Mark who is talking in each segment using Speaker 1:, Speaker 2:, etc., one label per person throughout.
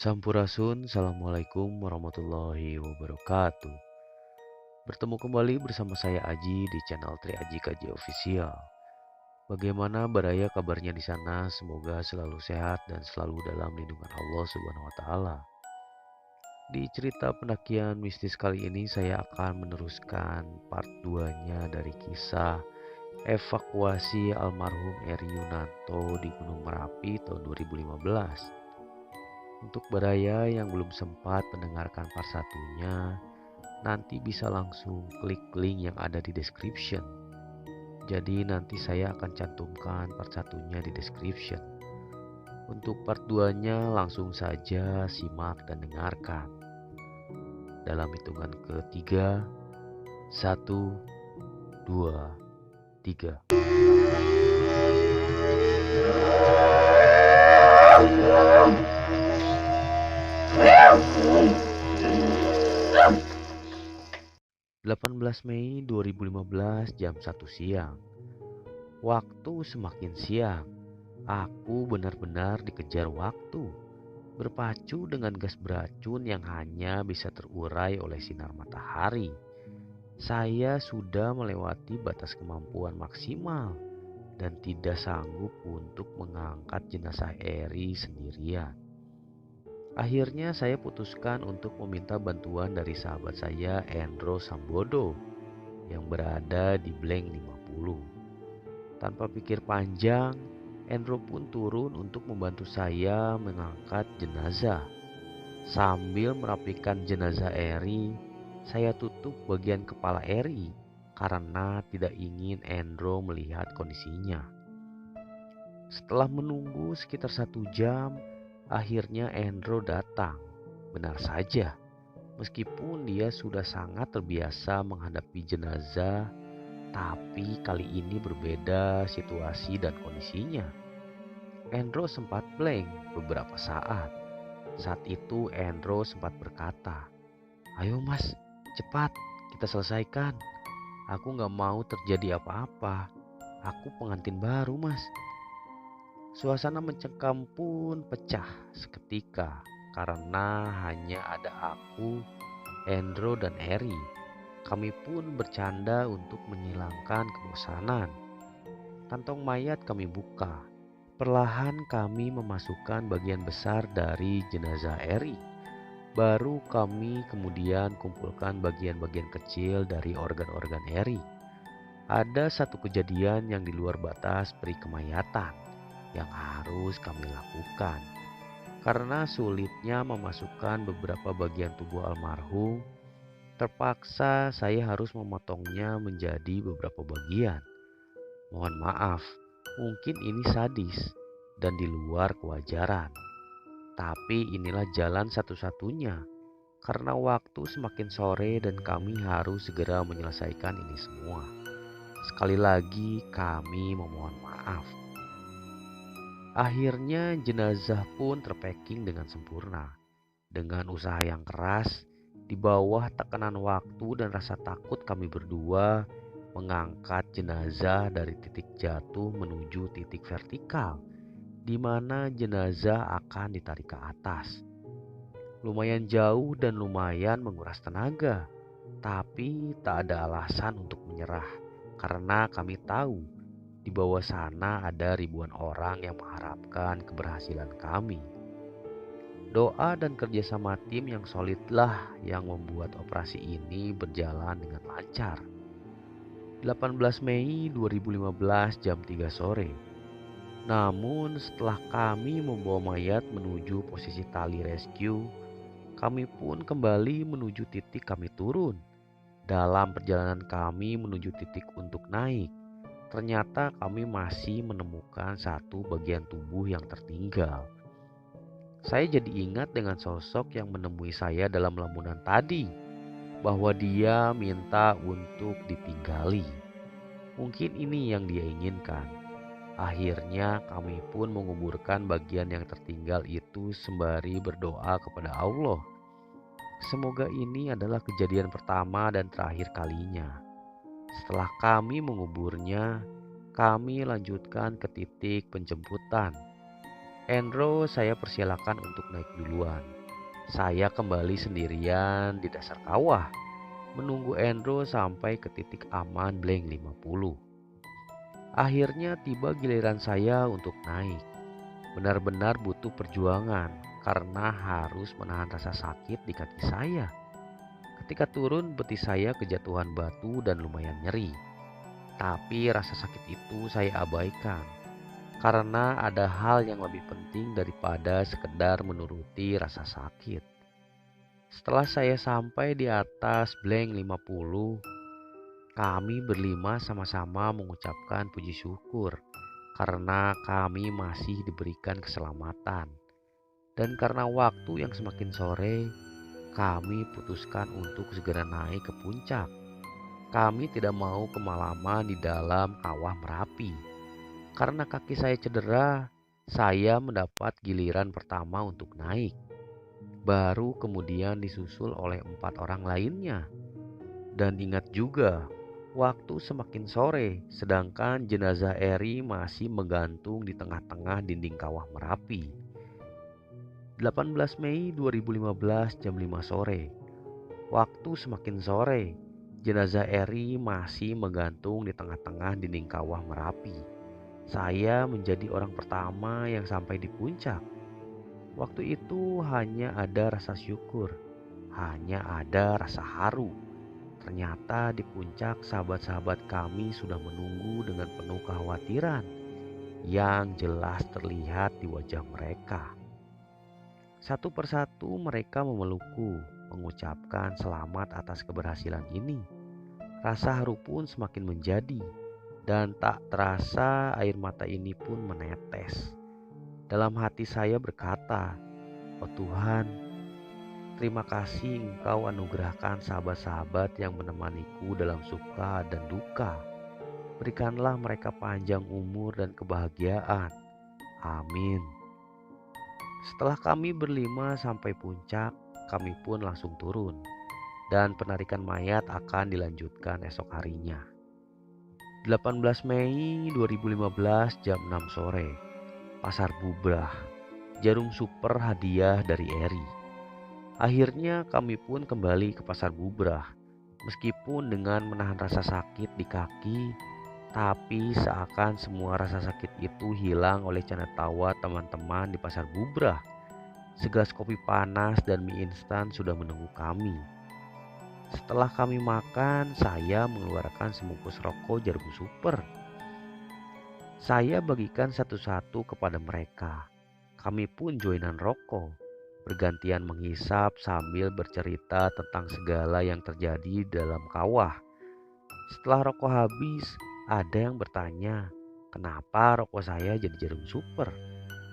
Speaker 1: Sampurasun, Assalamualaikum warahmatullahi wabarakatuh. Bertemu kembali bersama saya Aji di channel Tri Aji KJ Official. Bagaimana baraya kabarnya di sana? Semoga selalu sehat dan selalu dalam lindungan Allah Subhanahu wa taala. Di cerita pendakian mistis kali ini saya akan meneruskan part 2-nya dari kisah evakuasi almarhum Eri Yunanto di Gunung Merapi tahun 2015. Untuk baraya yang belum sempat mendengarkan part satunya, nanti bisa langsung klik link yang ada di description. Jadi nanti saya akan cantumkan part satunya di description. Untuk part 2-nya langsung saja simak dan dengarkan. Dalam hitungan ketiga, 1, 2, 3. Mei 2015 jam 1 siang. Waktu semakin siang. Aku benar-benar dikejar waktu. Berpacu dengan gas beracun yang hanya bisa terurai oleh sinar matahari. Saya sudah melewati batas kemampuan maksimal dan tidak sanggup untuk mengangkat jenazah Eri sendirian. Akhirnya saya putuskan untuk meminta bantuan dari sahabat saya Endro Sambodo yang berada di Blank 50. Tanpa pikir panjang, Endro pun turun untuk membantu saya mengangkat jenazah. Sambil merapikan jenazah Eri, saya tutup bagian kepala Eri karena tidak ingin Endro melihat kondisinya. Setelah menunggu sekitar 1 jam, akhirnya Endro datang. Benar saja, meskipun dia sudah sangat terbiasa menghadapi jenazah, tapi kali ini berbeda situasi dan kondisinya. Endro sempat blank beberapa saat. Saat itu Endro sempat berkata, "Ayo mas, cepat kita selesaikan. Aku gak mau terjadi apa-apa. Aku pengantin baru mas." Suasana mencekam pun pecah seketika karena hanya ada aku, Endro dan Eri. Kami pun bercanda untuk menghilangkan kebosanan. Kantong mayat kami buka. Perlahan kami memasukkan bagian besar dari jenazah Eri. Baru kami kemudian kumpulkan bagian-bagian kecil dari organ-organ Eri. Ada satu kejadian yang di luar batas peri kemayatan yang harus kami lakukan. Karena sulitnya memasukkan beberapa bagian tubuh almarhum, terpaksa saya harus memotongnya menjadi beberapa bagian. Mohon maaf, mungkin ini sadis dan di luar kewajaran. Tapi inilah jalan satu-satunya karena waktu semakin sore dan kami harus segera menyelesaikan ini semua. Sekali lagi kami memohon maaf. Akhirnya jenazah pun terpacking dengan sempurna. Dengan usaha yang keras, di bawah tekanan waktu dan rasa takut kami berdua mengangkat jenazah dari titik jatuh menuju titik vertikal, di mana jenazah akan ditarik ke atas. Lumayan jauh dan lumayan menguras tenaga, tapi tak ada alasan untuk menyerah karena kami tahu di bawah sana ada ribuan orang yang mengharapkan keberhasilan kami. Doa dan kerjasama tim yang solidlah yang membuat operasi ini berjalan dengan lancar. 18 Mei 2015 jam 3 sore. Namun setelah kami membawa mayat menuju posisi tali rescue, kami pun kembali menuju titik kami turun. Dalam perjalanan kami menuju titik untuk naik, ternyata kami masih menemukan satu bagian tubuh yang tertinggal. Saya jadi ingat dengan sosok yang menemui saya dalam lamunan tadi, bahwa dia minta untuk ditinggali. Mungkin ini yang dia inginkan. Akhirnya kami pun menguburkan bagian yang tertinggal itu sembari berdoa kepada Allah. Semoga ini adalah kejadian pertama dan terakhir kalinya. Setelah kami menguburnya, kami lanjutkan ke titik penjemputan. Endro saya persilakan untuk naik duluan. Saya kembali sendirian di dasar kawah, menunggu Endro sampai ke titik aman Blank 50. Akhirnya tiba giliran saya untuk naik. Benar-benar butuh perjuangan karena harus menahan rasa sakit di kaki saya. Ketika turun, betis saya kejatuhan batu dan lumayan nyeri. Tapi rasa sakit itu saya abaikan karena ada hal yang lebih penting daripada sekedar menuruti rasa sakit. Setelah saya sampai di atas Blank 50, kami berlima sama-sama mengucapkan puji syukur karena kami masih diberikan keselamatan. Dan karena waktu yang semakin sore, kami putuskan untuk segera naik ke puncak. Kami tidak mau kemalaman di dalam kawah Merapi. Karena kaki saya cedera, saya mendapat giliran pertama untuk naik. Baru kemudian disusul oleh 4 orang lainnya. Dan ingat juga, waktu semakin sore, sedangkan jenazah Eri masih menggantung di tengah-tengah dinding kawah Merapi. 18 Mei 2015 jam 5 sore. Waktu semakin sore, jenazah Eri masih menggantung di tengah-tengah dinding kawah Merapi. Saya menjadi orang pertama yang sampai di puncak. Waktu itu hanya ada rasa syukur, hanya ada rasa haru. Ternyata di puncak sahabat-sahabat kami sudah menunggu dengan penuh kekhawatiran yang jelas terlihat di wajah mereka. Satu persatu mereka memelukku, mengucapkan selamat atas keberhasilan ini. Rasa haru pun semakin menjadi, dan tak terasa air mata ini pun menetes. Dalam hati saya berkata, "Oh Tuhan, terima kasih Engkau anugerahkan sahabat-sahabat yang menemaniku dalam suka dan duka. Berikanlah mereka panjang umur dan kebahagiaan. Amin." Setelah kami berlima sampai puncak, kami pun langsung turun. Dan penarikan mayat akan dilanjutkan esok harinya. 18 Mei 2015 jam 6 sore. Pasar Bubrah, jarum super hadiah dari Eri. Akhirnya kami pun kembali ke Pasar Bubrah. Meskipun dengan menahan rasa sakit di kaki, tapi seakan semua rasa sakit itu hilang oleh canda tawa teman-teman di Pasar Bubrah. Segelas kopi panas dan mie instan sudah menunggu kami. Setelah kami makan, saya mengeluarkan sebungkus rokok jarum super. Saya bagikan satu-satu kepada mereka. Kami pun joinan rokok, bergantian menghisap sambil bercerita tentang segala yang terjadi dalam kawah. Setelah rokok habis, ada yang bertanya, kenapa rokok saya jadi jarum super?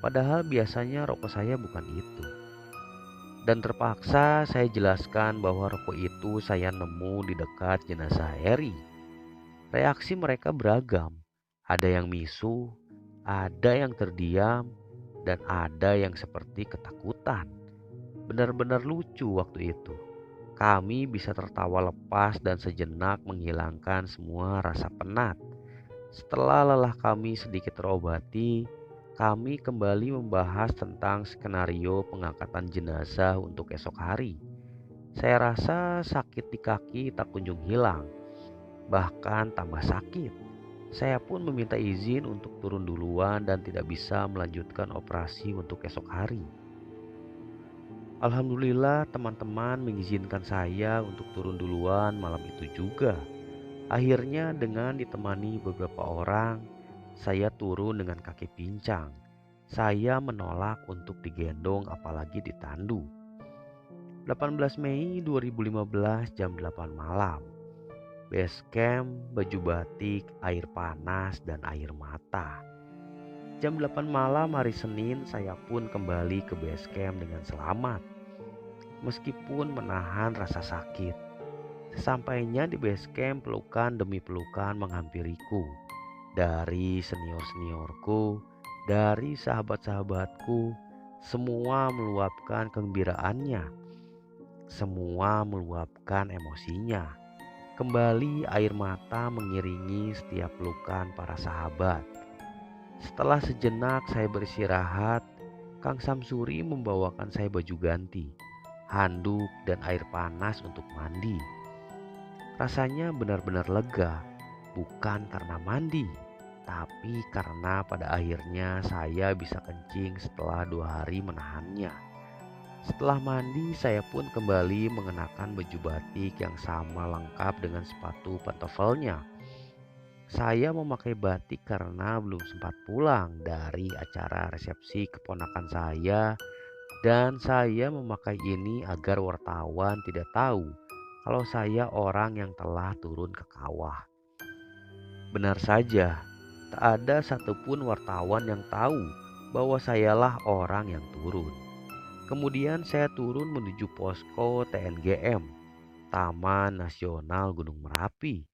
Speaker 1: Padahal biasanya rokok saya bukan itu. Dan terpaksa saya jelaskan bahwa rokok itu saya nemu di dekat jenazah Eri. Reaksi mereka beragam. Ada yang misu, ada yang terdiam, dan ada yang seperti ketakutan. Benar-benar lucu waktu itu. Kami bisa tertawa lepas dan sejenak menghilangkan semua rasa penat. Setelah lelah kami sedikit terobati, kami kembali membahas tentang skenario pengangkatan jenazah untuk esok hari. Saya rasa sakit di kaki tak kunjung hilang, bahkan tambah sakit. Saya pun meminta izin untuk turun duluan dan tidak bisa melanjutkan operasi untuk esok hari. Alhamdulillah teman-teman mengizinkan saya untuk turun duluan malam itu juga. Akhirnya dengan ditemani beberapa orang, saya turun dengan kaki pincang. Saya menolak untuk digendong apalagi ditandu. 18 Mei 2015 jam 8 malam. Base camp, baju batik, air panas, dan air mata. Jam 8 malam hari Senin saya pun kembali ke base camp dengan selamat. Meskipun menahan rasa sakit. Sesampainya di base camp, pelukan demi pelukan menghampiriku. Dari senior-seniorku, dari sahabat-sahabatku, semua meluapkan kegembiraannya. Semua meluapkan emosinya. Kembali air mata mengiringi setiap pelukan para sahabat. Setelah sejenak saya beristirahat, Kang Samsuri membawakan saya baju ganti, handuk, dan air panas untuk mandi. Rasanya benar-benar lega, bukan karena mandi, tapi karena pada akhirnya saya bisa kencing setelah 2 hari menahannya. Setelah mandi, saya pun kembali mengenakan baju batik yang sama lengkap dengan sepatu pantofelnya. Saya memakai batik karena belum sempat pulang dari acara resepsi keponakan saya, dan saya memakai ini agar wartawan tidak tahu kalau saya orang yang telah turun ke kawah. Benar saja, tak ada satupun wartawan yang tahu bahwa sayalah orang yang turun. Kemudian saya turun menuju posko TNGM, Taman Nasional Gunung Merapi,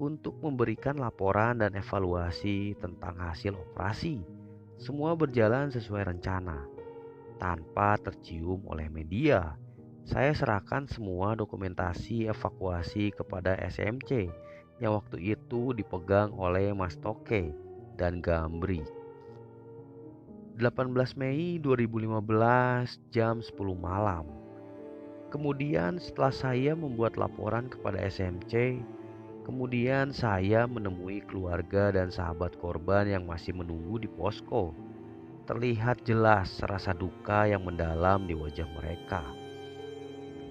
Speaker 1: untuk memberikan laporan dan evaluasi tentang hasil operasi. Semua berjalan sesuai rencana, tanpa tercium oleh media. Saya serahkan semua dokumentasi evakuasi kepada SMC yang waktu itu dipegang oleh Mas Toke dan Gambri. 18 Mei 2015 jam 10 malam. Kemudian setelah saya membuat laporan kepada SMC, kemudian saya menemui keluarga dan sahabat korban yang masih menunggu di posko. Terlihat jelas rasa duka yang mendalam di wajah mereka.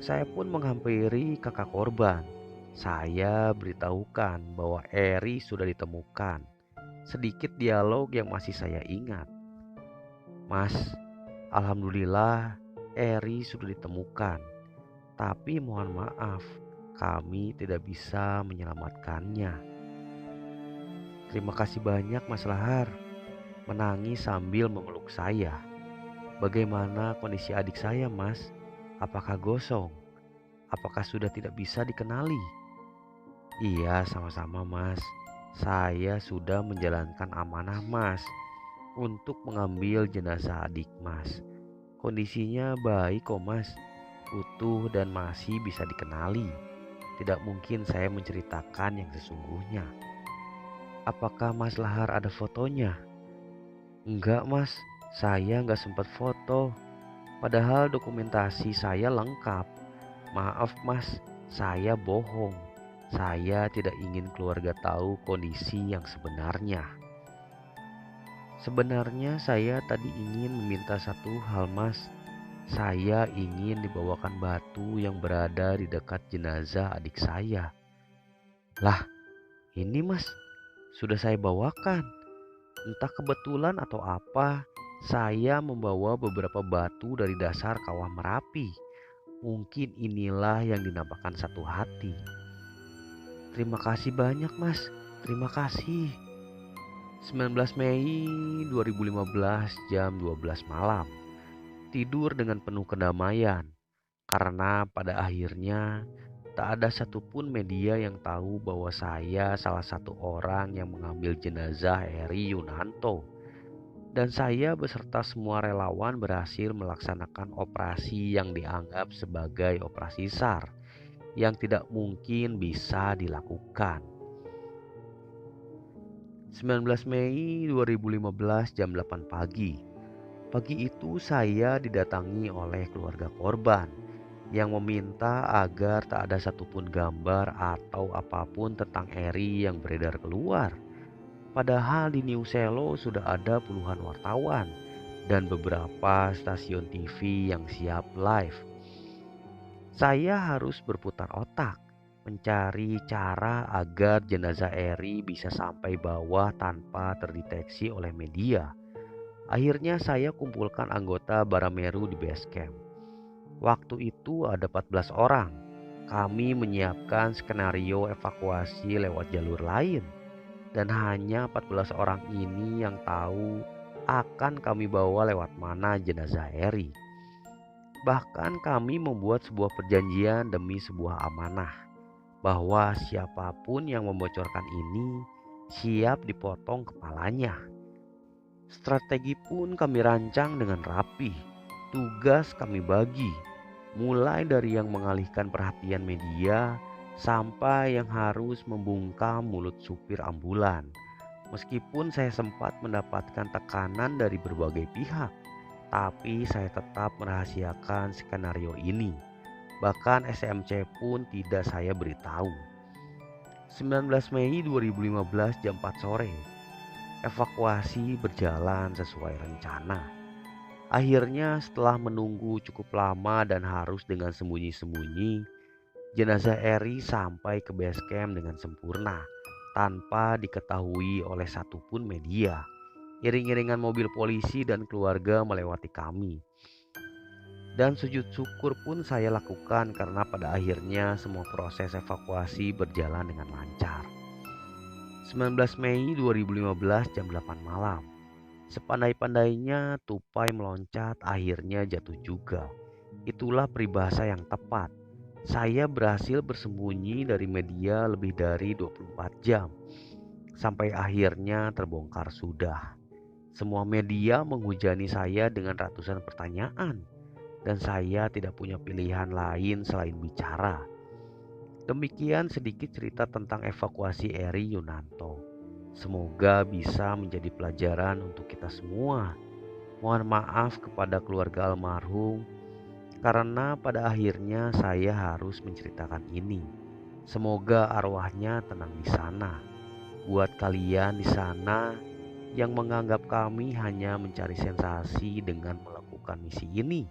Speaker 1: Saya pun menghampiri kakak korban. Saya beritahukan bahwa Eri sudah ditemukan. Sedikit dialog yang masih saya ingat. Mas, alhamdulillah Eri sudah ditemukan. Tapi mohon maaf, kami tidak bisa menyelamatkannya. Terima kasih banyak Mas Lahar. Menangis sambil memeluk saya. Bagaimana kondisi adik saya, Mas? Apakah gosong? Apakah sudah tidak bisa dikenali? Iya, sama-sama Mas. Saya sudah menjalankan amanah Mas untuk mengambil jenazah adik Mas. Kondisinya baik kok Mas, utuh dan masih bisa dikenali. Tidak mungkin saya menceritakan yang sesungguhnya. Apakah Mas Lahar ada fotonya? Enggak Mas, saya nggak sempat foto. Padahal dokumentasi saya lengkap. Maaf Mas, saya bohong. Saya tidak ingin keluarga tahu kondisi yang sebenarnya. Sebenarnya saya tadi ingin meminta satu hal Mas. Saya ingin dibawakan batu yang berada di dekat jenazah adik saya. Lah, ini Mas, sudah saya bawakan. Entah kebetulan atau apa, saya membawa beberapa batu dari dasar kawah Merapi. Mungkin inilah yang dinamakan satu hati. Terima kasih banyak Mas, terima kasih. 19 Mei 2015 jam 12 malam. Tidur dengan penuh kedamaian, karena pada akhirnya tak ada satupun media yang tahu bahwa saya salah satu orang yang mengambil jenazah Eri Yunanto. Dan saya beserta semua relawan berhasil melaksanakan operasi yang dianggap sebagai operasi SAR yang tidak mungkin bisa dilakukan. 19 Mei 2015 jam 8 pagi. Pagi itu saya didatangi oleh keluarga korban yang meminta agar tak ada satupun gambar atau apapun tentang Eri yang beredar keluar. Padahal di New Selo sudah ada puluhan wartawan dan beberapa stasiun TV yang siap live. Saya harus berputar otak mencari cara agar jenazah Eri bisa sampai bawah tanpa terdeteksi oleh media. Akhirnya saya kumpulkan anggota Barameru di base camp. Waktu itu ada 14 orang. Kami menyiapkan skenario evakuasi lewat jalur lain. Dan hanya 14 orang ini yang tahu akan kami bawa lewat mana jenazah Eri. Bahkan kami membuat sebuah perjanjian demi sebuah amanah, bahwa siapapun yang membocorkan ini siap dipotong kepalanya. Strategi pun kami rancang dengan rapi. Tugas kami bagi, mulai dari yang mengalihkan perhatian media sampai yang harus membungkam mulut supir ambulan. Meskipun saya sempat mendapatkan tekanan dari berbagai pihak, tapi saya tetap merahasiakan skenario ini. Bahkan SMC pun tidak saya beritahu. 19 Mei 2015 jam 4 sore, evakuasi berjalan sesuai rencana. Akhirnya setelah menunggu cukup lama dan harus dengan sembunyi-sembunyi, jenazah Eri sampai ke base camp dengan sempurna tanpa diketahui oleh satupun media. Iring-iringan mobil polisi dan keluarga melewati kami. Dan sujud syukur pun saya lakukan karena pada akhirnya semua proses evakuasi berjalan dengan lancar. 19 Mei 2015 jam 8 malam. Sepandai-pandainya tupai meloncat akhirnya jatuh juga. Itulah peribahasa yang tepat. Saya berhasil bersembunyi dari media lebih dari 24 jam. Sampai akhirnya terbongkar sudah. Semua media menghujani saya dengan ratusan pertanyaan. Dan saya tidak punya pilihan lain selain bicara. Demikian sedikit cerita tentang evakuasi Eri Yunanto. Semoga bisa menjadi pelajaran untuk kita semua. Mohon maaf kepada keluarga almarhum karena pada akhirnya saya harus menceritakan ini. Semoga arwahnya tenang di sana. Buat kalian di sana yang menganggap kami hanya mencari sensasi dengan melakukan misi ini,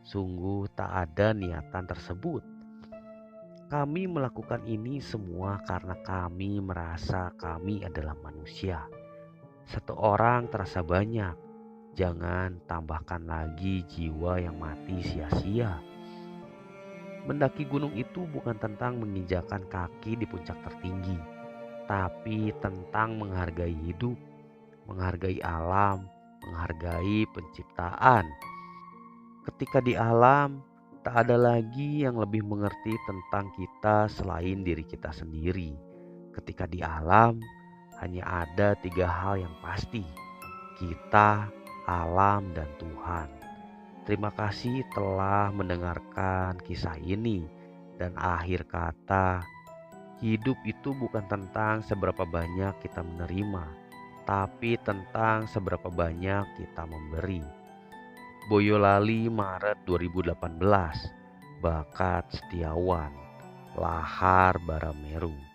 Speaker 1: sungguh tak ada niatan tersebut. Kami melakukan ini semua karena kami merasa kami adalah manusia. Satu orang terasa banyak. Jangan tambahkan lagi jiwa yang mati sia-sia. Mendaki gunung itu bukan tentang menginjakan kaki di puncak tertinggi, tapi tentang menghargai hidup, menghargai alam, menghargai penciptaan. Ketika di alam, tak ada lagi yang lebih mengerti tentang kita selain diri kita sendiri. Ketika di alam, hanya ada 3 hal yang pasti: kita, alam, dan Tuhan. Terima kasih telah mendengarkan kisah ini. Dan akhir kata, hidup itu bukan tentang seberapa banyak kita menerima, tapi tentang seberapa banyak kita memberi. Boyolali, Maret 2018. Bakat Setiawan, Lahar Barameru.